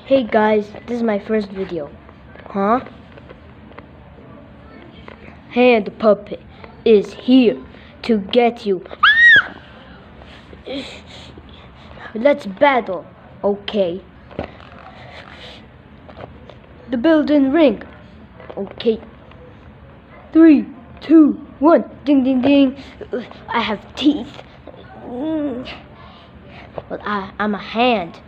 Hey guys, this is my first video. Huh? Hand Puppet is here to get you. Let's battle. Okay. The building ring. Okay. 3, 2, 1. Ding ding ding. I have teeth. Well, I'm a hand.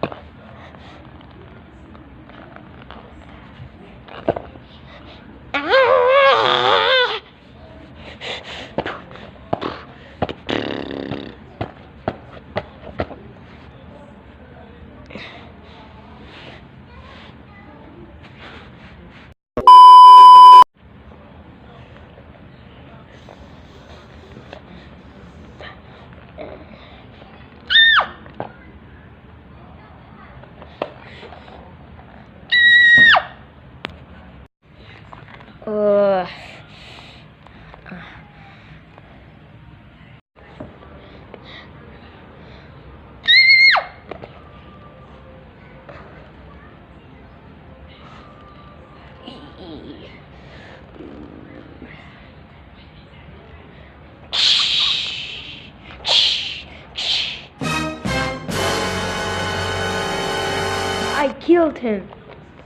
I killed him.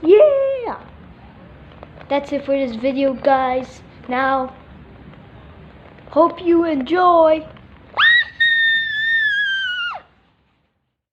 Yeah! That's it for this video, guys. Now, hope you enjoy.